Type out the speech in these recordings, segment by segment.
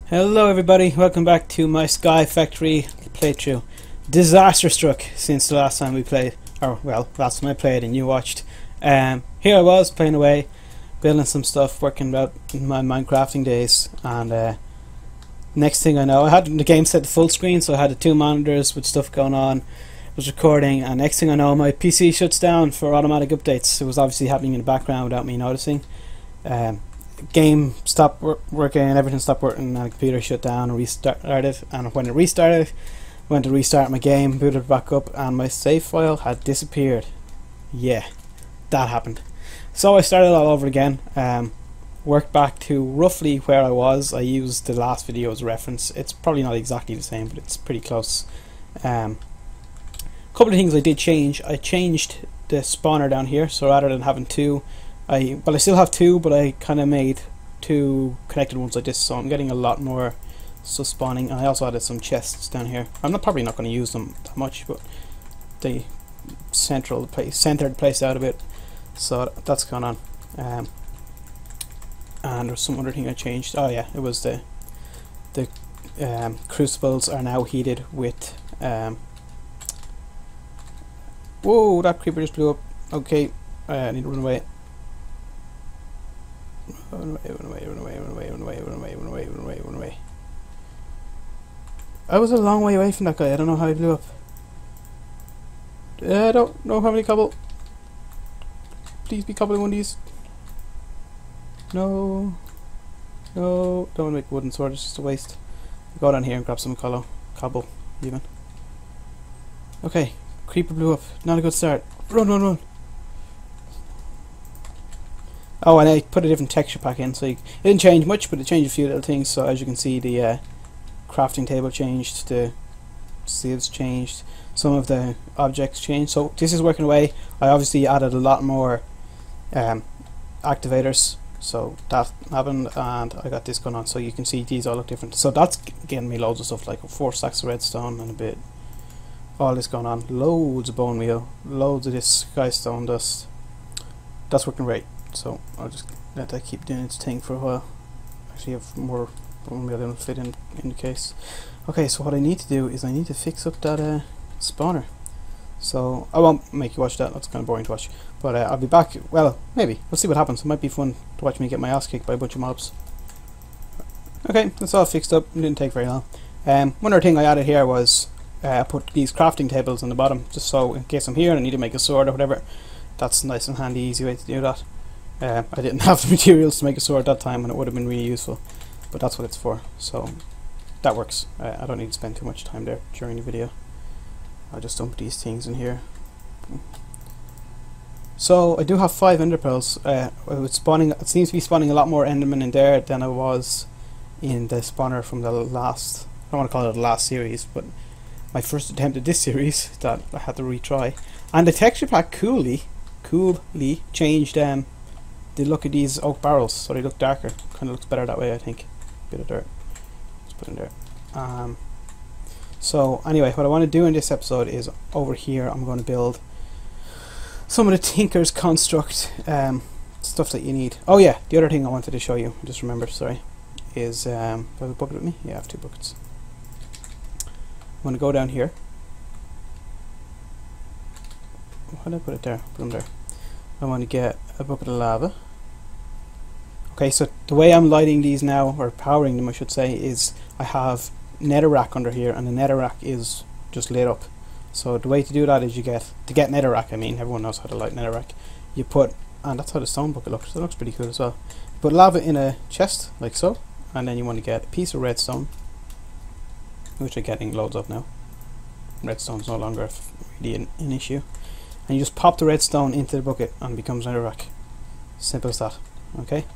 Hello everybody, welcome back to my Sky Factory playthrough. Disaster struck since the last time we played, or well, last time I played and you watched. Here I was playing away, building some stuff, working out in my Minecrafting days, and next thing I know, I had the game set to full screen, so I had the two monitors with stuff going on, was recording, and next thing I know my PC shuts down for automatic updates. It was obviously happening in the background without me noticing. Game stopped working and everything stopped working, and the computer shut down and restarted, and when it restarted I went to restart my game, booted it back up, and my save file had disappeared. Yeah, that happened. So I started all over again, worked back to roughly where I was. I used the last video as a reference. It's probably not exactly the same, but it's pretty close. Couple of things I did change. I changed the spawner down here, so rather than having two, I still have two, but I kind of made two connected ones like this, so I'm getting a lot more stuff spawning. And I also added some chests down here. I'm probably not going to use them that much, but they centered the place out a bit, so that's going on. And there's some other thing I changed. Oh yeah, it was the crucibles are now heated with. Whoa! That creeper just blew up. Okay, I need to run away. Run away. I was a long way away from that guy. I don't know how he blew up. I don't know how many cobble. Please be cobbling one of these. No. No. Don't want to make wooden sword. It's just a waste. Go down here and grab some cobble even. Okay. Creeper blew up. Not a good start. Run. Oh, and I put a different texture pack in, so it didn't change much, but it changed a few little things. So as you can see, the crafting table changed, the sieves changed, some of the objects changed. So this is working away. I obviously added a lot more activators, so that happened, and I got this going on. So you can see these all look different. So that's getting me loads of stuff, like 4 stacks of redstone and a bit. All this going on. Loads of bone meal, loads of this sky stone dust. That's working great. So I'll just let that keep doing its thing for a while. Actually have more bone meal that'll fit in the case. Okay, so what I need to do is I need to fix up that spawner. So I won't make you watch that, that's kind of boring to watch. But I'll be back, well, maybe. We'll see what happens. It might be fun to watch me get my ass kicked by a bunch of mobs. Okay, that's all fixed up. It didn't take very long. One other thing I added here was I put these crafting tables on the bottom, just so in case I'm here and I need to make a sword or whatever, that's a nice and handy, easy way to do that. I didn't have the materials to make a sword at that time, and it would have been really useful, but that's what it's for, so that works. I don't need to spend too much time there during the video. I'll just dump these things in here. So I do have 5 ender pearls. It seems to be spawning a lot more endermen in there than I was in the spawner from the last, I don't want to call it the last series, but my first attempt at this series that I had to retry. And the texture pack coolly changed the look of these oak barrels, so they look darker. Kind of looks better that way, I think. Bit of dirt. Let's put in there. So anyway, what I want to do in this episode is over here I'm going to build some of the Tinker's Construct stuff that you need. Oh yeah, the other thing I wanted to show you, just remember, sorry, is do I have a bucket with me? Yeah, I have 2 buckets. I'm going to go down here. How did I put it there? Put them there. I want to get a bucket of lava. Okay, so the way I'm lighting these now, or powering them I should say, is I have netherrack under here, and the netherrack is just lit up. So the way to do that is to get netherrack, I mean, everyone knows how to light netherrack. You put, and that's how the stone bucket looks, it looks pretty cool as well. You put lava in a chest, like so, and then you want to get a piece of redstone, which I'm getting loads of now. Redstone's no longer really an issue. And you just pop the redstone into the bucket and it becomes netherrack. Simple as that. Okay.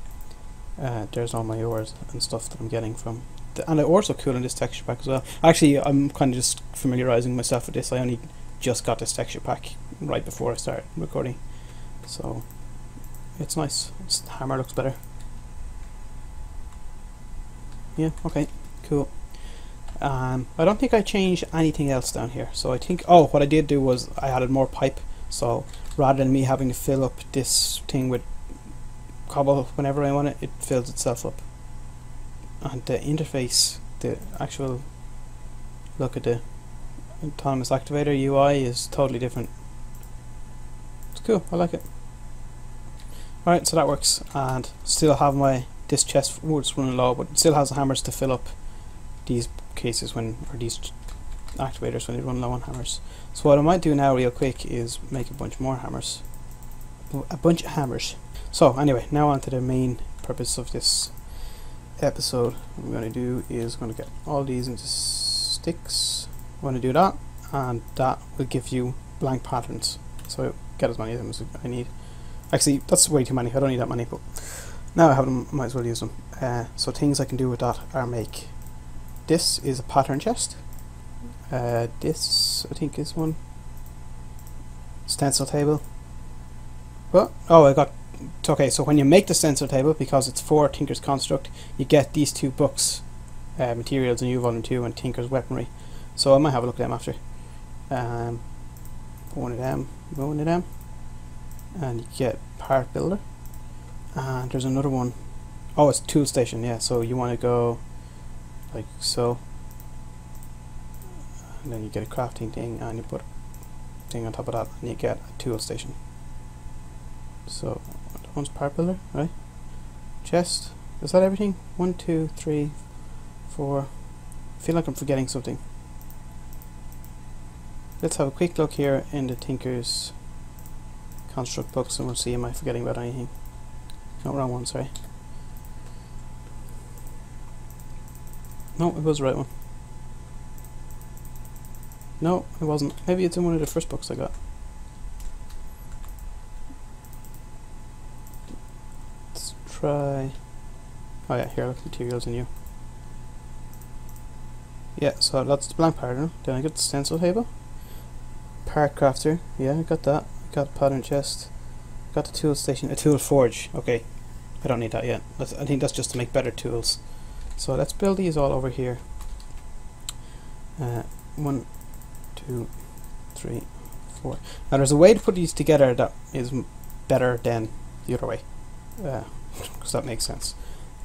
There's all my ores and stuff that I'm getting from. And the ores are cool in this texture pack as well. Actually, I'm kind of just familiarizing myself with this. I only just got this texture pack right before I started recording, so it's nice. The hammer looks better. Yeah. Okay. Cool. I don't think I changed anything else down here. So I think, oh, what I did do was I added more pipe. So rather than me having to fill up this thing with cobble whenever I want it, it fills itself up. and the interface, the actual look at the autonomous activator UI is totally different. It's cool, I like it. Alright, so that works, and still have this chest, it's running low, but it still has the hammers to fill up these cases or these activators when they run low on hammers. So what I might do now real quick is make a bunch more hammers. So anyway, now on to the main purpose of this episode. What I'm going to do is I'm going to get all these into sticks. I'm going to do that, and that will give you blank patterns. So get as many of them as I need. Actually, that's way too many. I don't need that many, but now I have them, I might as well use them. So things I can do with that are make. This is a pattern chest. This I think is one. Stencil table. What? Oh, okay, so when you make the stencil table, because it's for Tinker's Construct, you get these two books, Materials in New Volume 2 and Tinker's Weaponry. So I might have a look at them after. One of them, and you get Part Builder. And there's another one. Oh, it's Tool Station, yeah, so you want to go like so. And then you get a crafting thing, and you put a thing on top of that, and you get a Tool Station. So that one's Part Builder, right? Chest. Is that everything? 1, 2, 3, 4. I feel like I'm forgetting something. Let's have a quick look here in the Tinker's Construct books, and we'll see am I forgetting about anything. No, wrong one, sorry. No, it was the right one. No, it wasn't. Maybe it's in one of the first books I got. Let's try. Oh yeah, here, look, Materials in You. Yeah, so that's the blank pattern. Then I got the stencil table. Part crafter. Yeah, I got that. Got a pattern chest. Got the tool station. A tool forge. Okay, I don't need that yet. I think that's just to make better tools. So let's build these all over here. 1, 2, 3, 4. Now there's a way to put these together that is better than the other way, because that makes sense.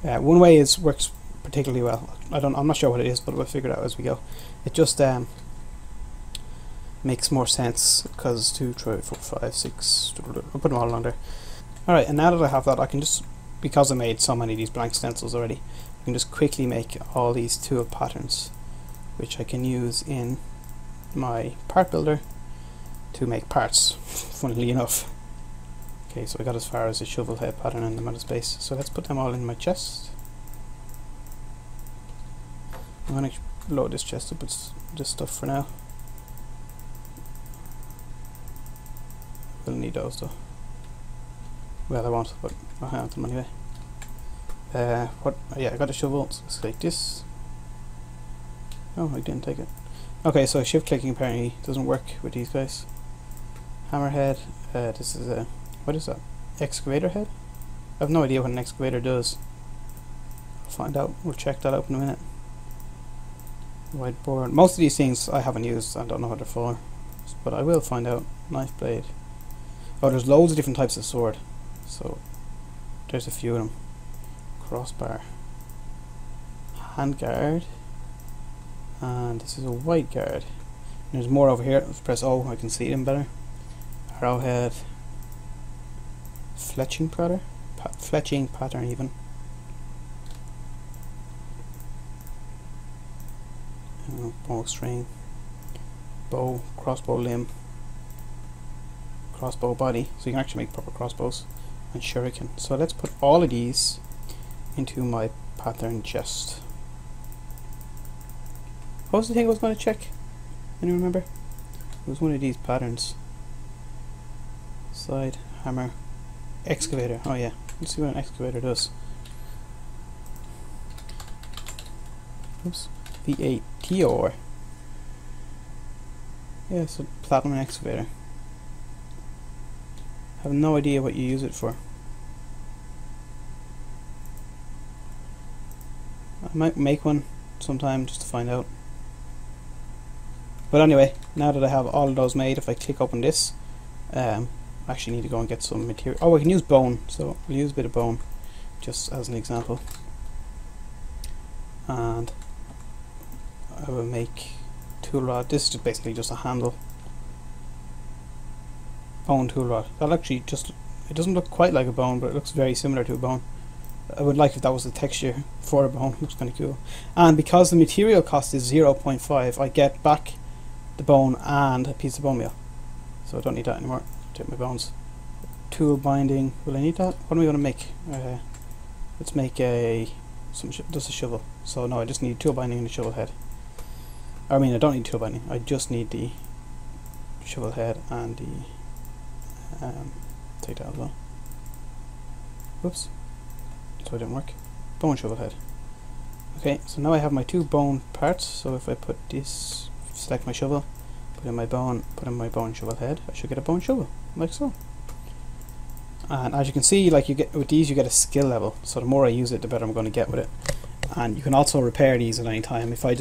One way works particularly well. I'm not sure what it is, but we'll figure it out as we go. It just makes more sense because 2, 3, 4, 5, 6. I'll put them all on there. Alright, and now that I have that, I can just, because I made so many of these blank stencils already, I can just quickly make all these tool patterns, which I can use in my part builder to make parts, funnily enough. Okay, so I got as far as a shovel head pattern and I'm out of space. So let's put them all in my chest. I'm going to load this chest up with this stuff for now. We'll need those though. Well, I won't, but I'll have them anyway. Yeah, I got a shovel, so let's take this. Oh, I didn't take it. Okay, so shift clicking apparently doesn't work with these guys. Hammerhead, this is a, what is that? Excavator head? I have no idea what an excavator does. I'll find out, we'll check that out in a minute. Whiteboard, most of these things I haven't used, I don't know what they're for, but I will find out. Knife blade. Oh, there's loads of different types of sword, so there's a few of them. Crossbar. Handguard. And this is a white guard. And there's more over here. Let's press O, I can see them better. Arrowhead. Fletching pattern. Fletching pattern even. Bowstring. Bow. Crossbow limb. Crossbow body. So you can actually make proper crossbows. And shuriken. So let's put all of these into my pattern chest. What was the thing I was going to check? Anyone remember? It was one of these patterns. Side, hammer, excavator. Oh yeah, let's see what an excavator does. Oops. V8TOR. Yeah, it's a platinum excavator. I have no idea what you use it for. I might make one sometime just to find out. But anyway, now that I have all of those made, if I click open this, I actually need to go and get some material. Oh, I can use bone, so we'll use a bit of bone just as an example. and I will make tool rod. This is just basically just a handle. Bone tool rod. That actually just, it doesn't look quite like a bone, but it looks very similar to a bone. I would like if that was the texture for a bone. It looks kind of cool. And because the material cost is 0.5, I get back the bone and a piece of bone meal. So I don't need that anymore. Take my bones. Tool binding. Will I need that? What am I going to make? Let's make just a shovel. So no, I just need tool binding and a shovel head. I mean, I don't need tool binding. I just need the shovel head and the take that as well. Whoops. So it didn't work. Bone shovel head. Okay, so now I have my two bone parts. So if I put this, select my shovel, put in my bone shovel head, I should get a bone shovel, like so. And as you can see, like, you get with these, you get a skill level. So the more I use it, the better I'm going to get with it. And you can also repair these at any time. If I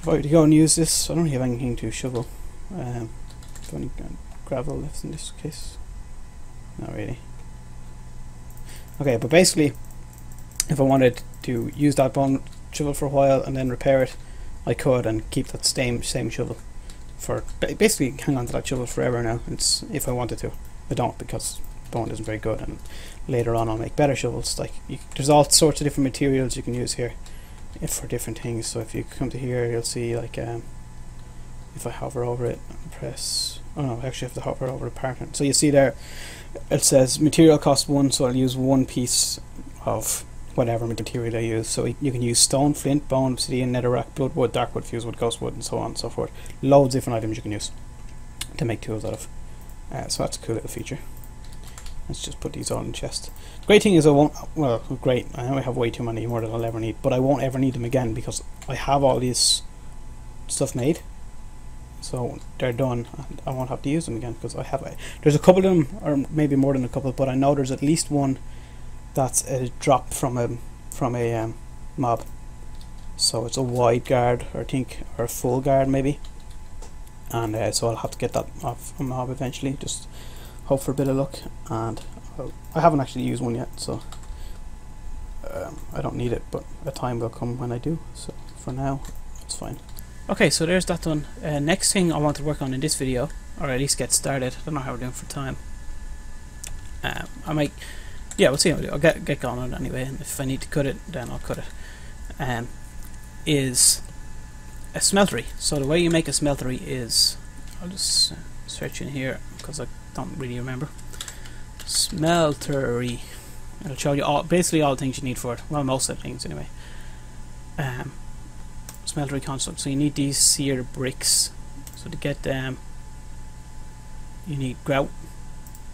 were to go and use this, I don't really have anything to shovel. Only gravel left in this case. Not really. Okay, but basically, if I wanted to use that bone shovel for a while and then repair it, I could, and keep that same shovel for basically hang on to that shovel forever now. It's if I wanted to. I don't, because bone isn't very good, and later on I'll make better shovels. Like, there's all sorts of different materials you can use here for different things. So if you come to here, you'll see, like, if I hover over it and press, oh no, I actually have to hover over the parchment. So you see there, it says material cost 1, so I'll use one piece of whatever material I use. So you can use stone, flint, bone, obsidian, netherrack, bloodwood, darkwood, fusewood, ghostwood, and so on and so forth. Loads of different items you can use to make tools out of. So that's a cool little feature. Let's just put these all in the chest. The great thing is I won't, well, great, I know I have way too many, more than I'll ever need, but I won't ever need them again because I have all these stuff made. So they're done, and I won't have to use them again because I have. There's a couple of them, or maybe more than a couple, but I know there's at least one that's a drop from a mob. So it's a wide guard, or I think, or a full guard maybe. And so I'll have to get that off a mob eventually. Just hope for a bit of luck. And I haven't actually used one yet, so I don't need it. But a time will come when I do. So for now, it's fine. Okay, so there's that done. Next thing I want to work on in this video, or at least get started, I don't know how we're doing for time. I might, yeah, we'll see how we do. I'll get going on it anyway, and if I need to cut it, then I'll cut it. Is a smeltery. So the way you make a smeltery is, I'll just search in here because I don't really remember. Smeltery. It'll show you basically all the things you need for it. Well, most of the things anyway. Smeltery construct. So you need these seared bricks. So to get them, you need grout.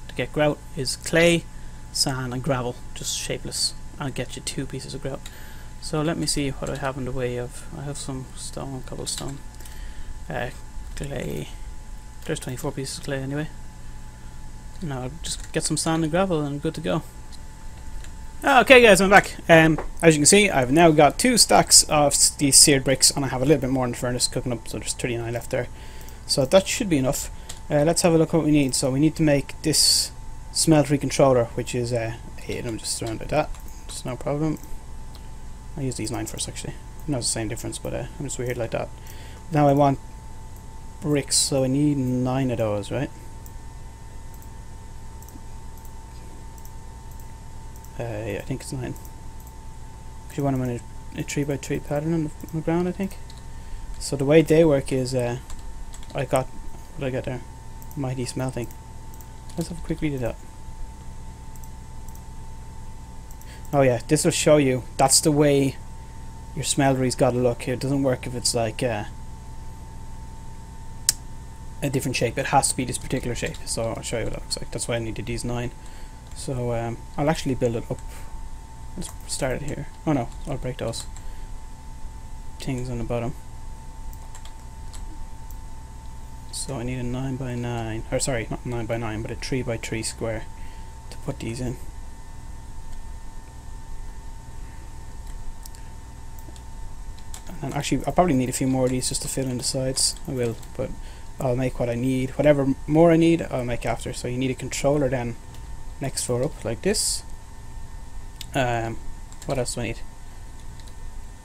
To get grout is clay, sand, and gravel, just shapeless. I'll get you 2 pieces of grout. So let me see what I have in the way of. I have some stone, cobblestone, clay. There's 24 pieces of clay anyway. Now I'll just get some sand and gravel, and I'm good to go. Okay guys, I'm back. As you can see, I've now got 2 stacks of these seared bricks, and I have a little bit more in the furnace cooking up, so there's 39 left there. So that should be enough. Let's have a look what we need. So we need to make this smeltery controller, which is 8 of them, just around like that. It's no problem. I use these 9 first actually. No, it's the same difference, but I'm just weird like that. Now I want bricks, so I need 9 of those, right? Yeah, I think it's 9. Because you want them in a 3x3 pattern on the ground, I think. So the way they work is, I got, what did I get there? Mighty smelting. Let's have a quick read of that. Oh yeah, this will show you, that's the way your smeltery's got to look. It doesn't work if it's like a different shape. It has to be this particular shape. So I'll show you what it looks like. That's why I needed these 9. So I'll actually build it up. Let's start it here. Oh no, I'll break those things on the bottom. So I need a 9x9, or sorry, not 9x9, but a 3x3 square to put these in. And actually, I'll probably need a few more of these just to fill in the sides. I will, but I'll make what I need. Whatever more I need, I'll make after. So you need a controller then. Next floor up, like this. What else do I need?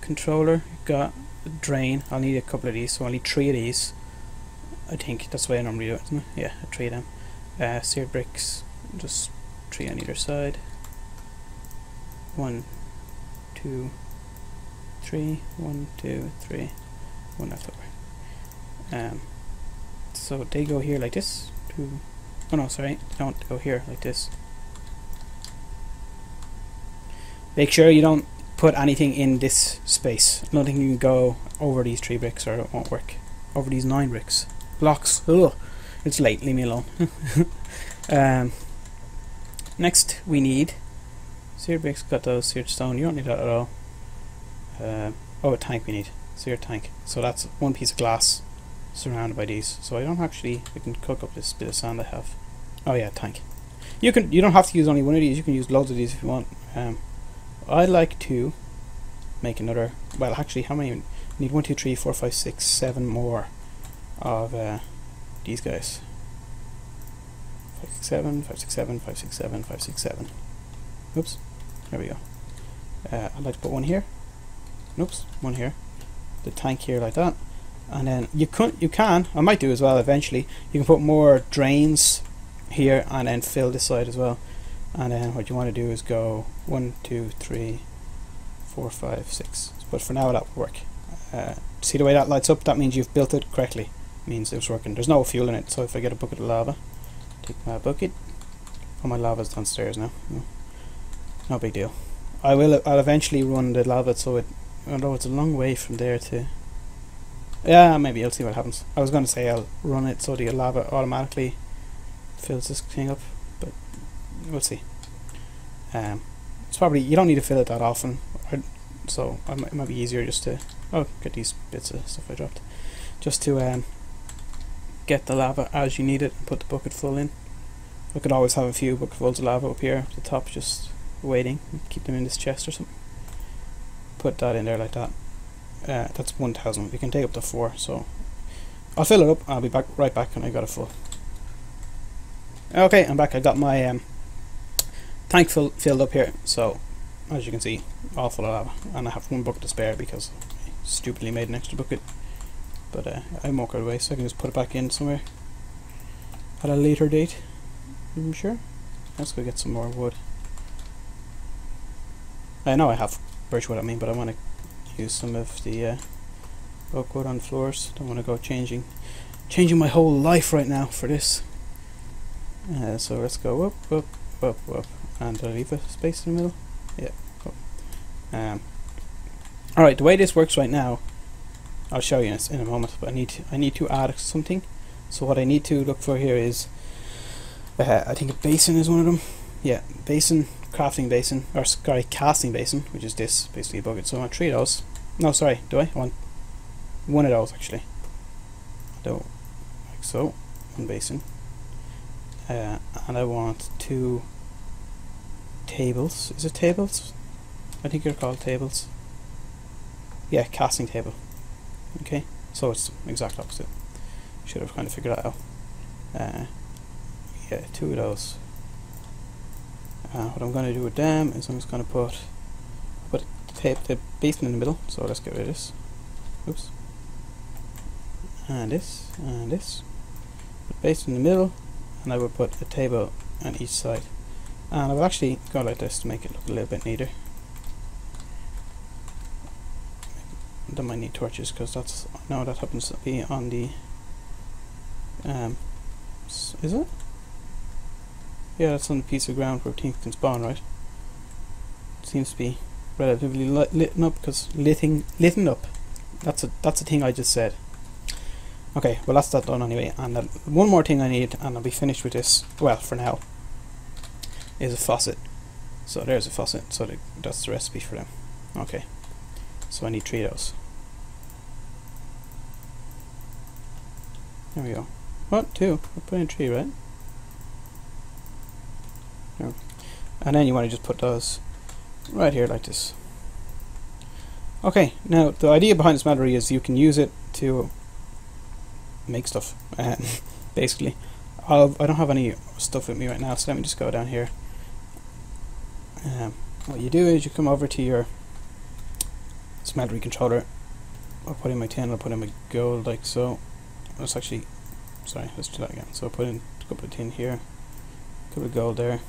controller, got a drain. I'll need a couple of these, so I'll need 3 of these. I think that's the way I normally do it, isn't it? Yeah, 3 of them. Seared bricks, just 3 on either side. 1, 2, 3. 1, 2, 3. 1 left over. So they go here like this. 2. Oh no, sorry, they don't go here like this. Make sure you don't put anything in this space. Nothing can go over these 3 bricks or it won't work. Over these 9 bricks. Blocks. Ugh. It's late, leave me alone. Next we need seared bricks, got those. Seared stone, you don't need that at all. Oh, a tank we need. Seared tank. So that's 1 piece of glass surrounded by these. So I don't actually, we can cook up this bit of sand I have. Oh yeah, tank. You don't have to use only 1 of these, you can use loads of these if you want. I'd like to make another, well actually how many? I need 1, 2, 3, 4, 5, 6, 7 more of these guys. 5, 6, 7, 5, 6, 7, 5, 6, 7, 5, 6, 7. Oops, there we go. I'd like to put 1 here. Oops, 1 here. The tank here like that. And then you can, I might do as well eventually, you can put more drains here and then fill this side as well. And then what you want to do is go 1, 2, 3, 4, 5, 6. But for now that will work. See the way that lights up? That means you've built it correctly. It means it's working. There's no fuel in it, so if I get a bucket of lava, take my bucket. Oh, my lava's downstairs now. No big deal. I'll eventually run the lava so it, although it's a long way from there to, yeah, maybe I'll see what happens. I was going to say I'll run it so the lava automatically fills this thing up, but we'll see. It's probably, you don't need to fill it that often, so it might be easier just to, oh, get these bits of stuff I dropped, just to get the lava as you need it and put the bucket full in. I could always have a few bucketfuls of lava up here at the top just waiting, keep them in this chest or something. Put that in there like that. That's 1,000. We can take up to 4, so I'll fill it up. I'll be right back when I got it full. Okay, I'm back. I got my tank filled up here, so as you can see, all full of lava, and I have 1 bucket to spare because I stupidly made an extra bucket, but I won't go away, so I can just put it back in somewhere at a later date. I'm sure. Let's go get some more wood. I know I have birchwood, I mean, but I want to use some of the oak wood on floors. Don't want to go changing my whole life right now for this. So let's go up, up, up, up, and I'll leave a space in the middle. Yeah. Cool. Alright, the way this works right now, I'll show you in a moment. But I need to add something. So what I need to look for here is, I think a basin is one of them. Yeah, basin, crafting basin, or sorry, casting basin, which is this, basically a bucket. So I want 3 of those. No, sorry, do I? I want 1 of those actually. So, like so, 1 basin. And I want 2 tables. Is it tables? I think they're called tables. Yeah, casting table. Okay, so it's the exact opposite. Should have kind of figured that out. Yeah, 2 of those. What I'm going to do with them is I'm just going to put the basin in the middle. So let's get rid of this. Oops. And this, and this. Put basin in the middle, and I will put a table on each side. And I will actually go like this to make it look a little bit neater. That might need torches because that's, no, that happens to be on the, is it? Yeah, that's on the piece of ground where things can spawn, right? It seems to be relatively lit up because lit up. That's a thing I just said. Okay, well that's that done anyway. And one more thing I need, and I'll be finished with this. Well, for now, is a faucet. So there's a faucet. So that's the recipe for them. Okay, so I need 3 of those. There we go. What? 2? I put in 3, right? No. And then you want to just put those right here like this. Okay, now the idea behind the smeltery is you can use it to make stuff. Basically, I don't have any stuff with me right now, so let me just go down here. What you do is you come over to your smeltery controller. I'll put in my tin, I'll put in my gold like so. Let's actually, sorry, let's do that again. So I'll put in a couple of tin here, a couple of gold there.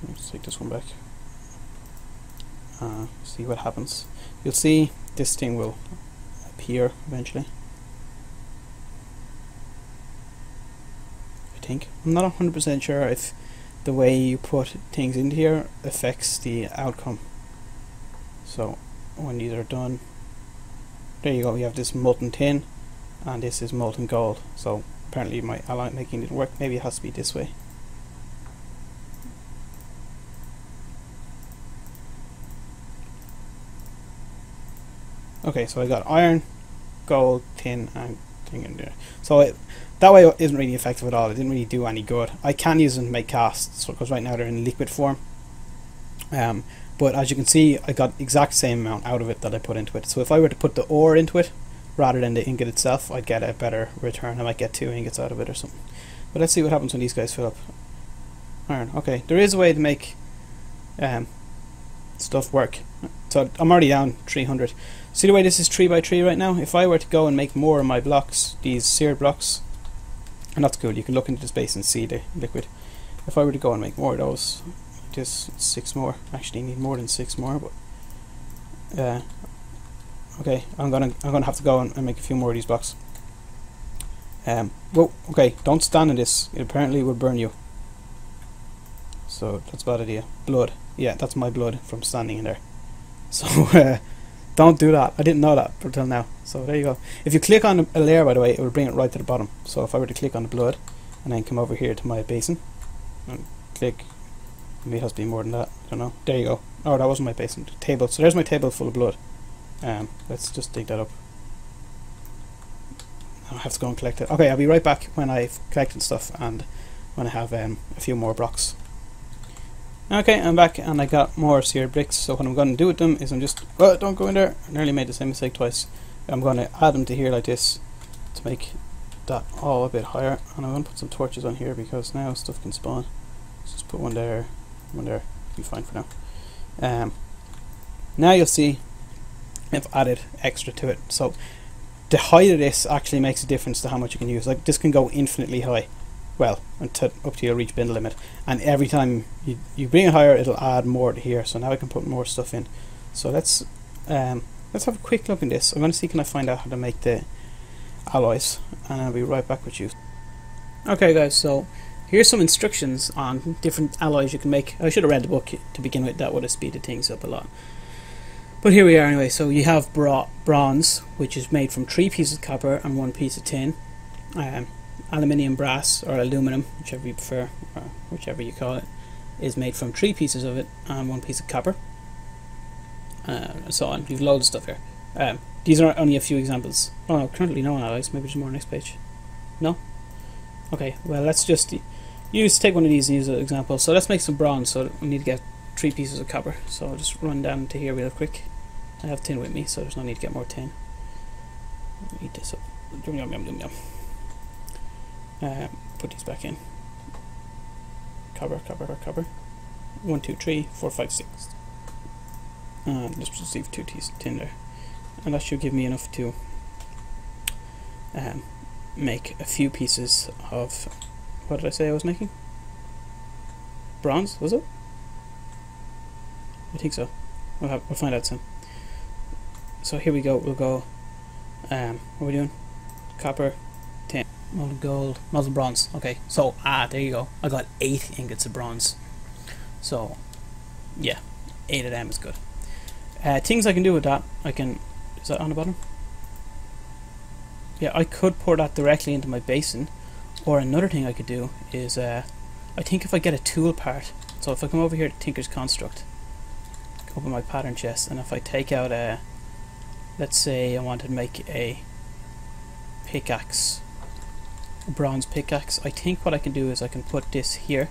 Let's take this one back. See what happens. You'll see this thing will appear eventually. I think. I'm not 100% sure if the way you put things into here affects the outcome. So when these are done, there you go, you have this molten tin and this is molten gold. So apparently my alloy making didn't work. Maybe it has to be this way. Okay, so I got iron, gold, tin, and thing in there. So that way isn't really effective at all. It didn't really do any good. I can use them to make casts because right now they're in liquid form. But as you can see, I got exact same amount out of it that I put into it. So if I were to put the ore into it rather than the ingot itself, I'd get a better return. I might get 2 ingots out of it or something. But let's see what happens when these guys fill up. Iron. Okay, there is a way to make stuff work. So I'm already down 300. See the way this is 3 by 3 right now? If I were to go and make more of my blocks, these seared blocks, and that's cool, you can look into the space and see the liquid. If I were to go and make more of those, just 6 more. Actually need more than 6 more, but okay, I'm gonna have to go and make a few more of these blocks. Whoa, okay, don't stand in this. It apparently will burn you. So that's a bad idea. Blood. Yeah, that's my blood from standing in there. So don't do that. I didn't know that until now. So there you go. If you click on a layer, by the way, it will bring it right to the bottom. So if I were to click on the blood and then come over here to my basin and click, maybe it has to be more than that. I don't know. There you go. Oh, that wasn't my basin. Table. So there's my table full of blood. Let's just dig that up. I have to go and collect it. Okay, I'll be right back when I've collected stuff and when I have a few more blocks. Okay, I'm back and I got more seared bricks. So what I'm going to do with them is I'm just... Oh, don't go in there. I nearly made the same mistake twice. I'm going to add them to here like this to make that all a bit higher. And I'm going to put some torches on here because now stuff can spawn. Let's just put one there, one there. Be fine for now. Now you'll see I've added extra to it. So the height of this actually makes a difference to how much you can use. Like this can go infinitely high. Well, up to your reach bin limit, and every time you bring it higher, it'll add more to here. So now I can put more stuff in. So let's have a quick look at this. I'm going to see can I find out how to make the alloys, and I'll be right back with you. Okay, guys. So here's some instructions on different alloys you can make. I should have read the book to begin with. That would have speeded things up a lot. But here we are anyway. So you have bronze, which is made from 3 pieces of copper and 1 piece of tin. Aluminium, brass, or aluminum, whichever you prefer, or whichever you call it, is made from 3 pieces of it and 1 piece of copper, and so on. You've loads of stuff here. These are only a few examples. Oh no, currently no alloys. Maybe there's more next page. No? Okay, well let's just take one of these and use an example. So let's make some bronze. So we need to get 3 pieces of copper. So I'll just run down to here real quick. I have tin with me, so there's no need to get more tin. Eat this up. Yum yum yum yum yum. Put these back in. Copper. 1, 2, 3, 4, 5, 6. And let's just leave 2 tin there. And that should give me enough to make a few pieces of... What did I say I was making? Bronze, was it? I think so. We'll find out soon. So here we go. We'll go... what are we doing? Copper, tin. Molten gold, molten bronze. Okay, so there you go. I got 8 ingots of bronze. So yeah, 8 of them is good. Things I can do with that, is that on the bottom? Yeah, I could pour that directly into my basin, or another thing I could do is I think if I get a tool part, so if I come over here to Tinker's Construct, open my pattern chest, and if I take out let's say I wanted to make a pickaxe, a bronze pickaxe, I think what I can do is I can put this here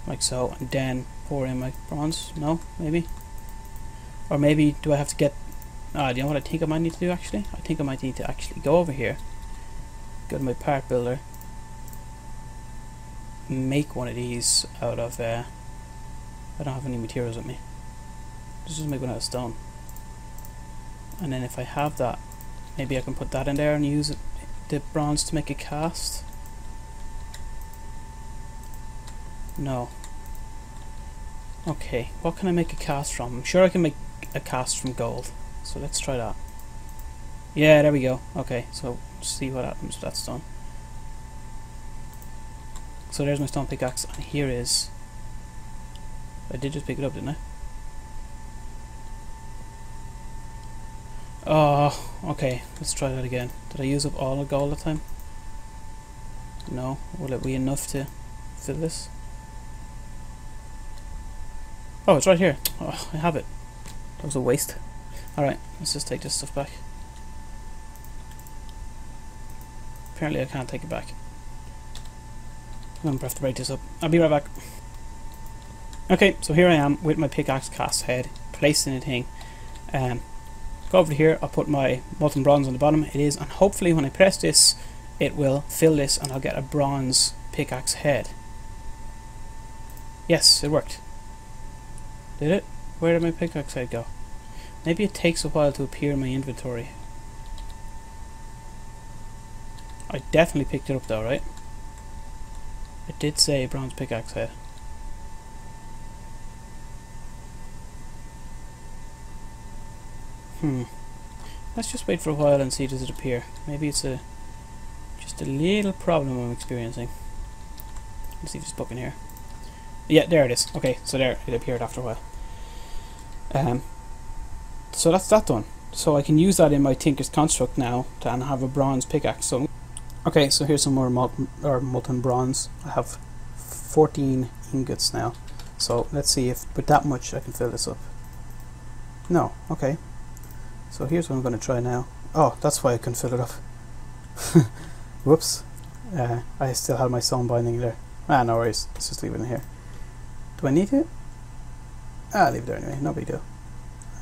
like so, and then pour in my bronze. No, maybe, or maybe do I have to get do you know what I think I might need to do actually? I think I might need to actually go over here, go to my part builder, make one of these out of I don't have any materials with me. Let's just make one out of stone. And then if I have that, maybe I can put that in there and use it, the bronze to make a cast. No. Okay, what can I make a cast from? I'm sure I can make a cast from gold. So let's try that. Yeah, there we go. Okay, so see what happens with that stone. So there's my stone pickaxe, and here is... I did just pick it up, didn't I? Oh, okay, let's try that again. Did I use up all the gold that time? No. Will it be enough to fill this? Oh, it's right here. Oh, I have it. That was a waste. Alright, let's just take this stuff back. Apparently I can't take it back. I'm gonna have to break this up. I'll be right back. Okay, so here I am with my pickaxe cast head placed in a thing. Go over here, I'll put my molten bronze on the bottom. It is, and hopefully when I press this, it will fill this and I'll get a bronze pickaxe head. Yes, it worked. Did it? Where did my pickaxe head go? Maybe it takes a while to appear in my inventory. I definitely picked it up though, right? It did say bronze pickaxe head. Let's just wait for a while and see does it appear. Maybe it's just a little problem I'm experiencing. Let's see if it's book in here. Yeah, there it is. Okay, so there it appeared after a while. So that's that done. So I can use that in my Tinker's Construct now and have a bronze pickaxe. So okay, so here's some more molten bronze. I have 14 ingots now. So let's see if with that much I can fill this up. No, okay. So here's what I'm going to try now. Oh, that's why I couldn't fill it up. Whoops. I still had my stone binding there. Ah, no worries. Let's just leave it in here. Do I need it? Ah, leave it there anyway. No big deal.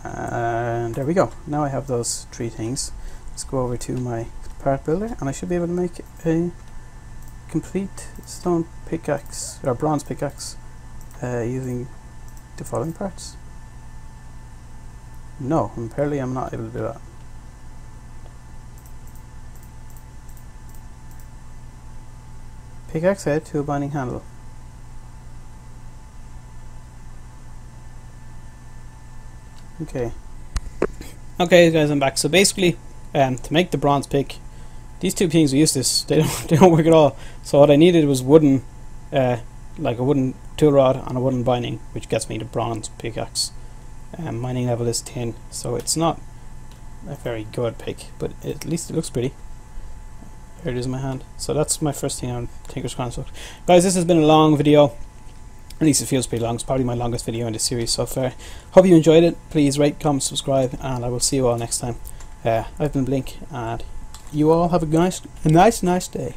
And there we go. Now I have those 3 things. Let's go over to my part builder and I should be able to make a complete stone pickaxe or bronze pickaxe using the following parts. No, apparently I'm not able to do that. Pickaxe head to a binding handle. Okay. Okay guys, I'm back. So basically, to make the bronze pick, these 2 things are useless. They don't work at all. So what I needed was wooden, like a wooden tool rod and a wooden binding, which gets me the bronze pickaxe. Mining level is 10, so it's not a very good pick, but at least it looks pretty. There it is in my hand. So that's my first thing on Tinker's Construct. Guys, this has been a long video. At least it feels pretty long. It's probably my longest video in this series so far. Hope you enjoyed it. Please rate, comment, subscribe, and I will see you all next time. I've been Blink, and you all have a nice day.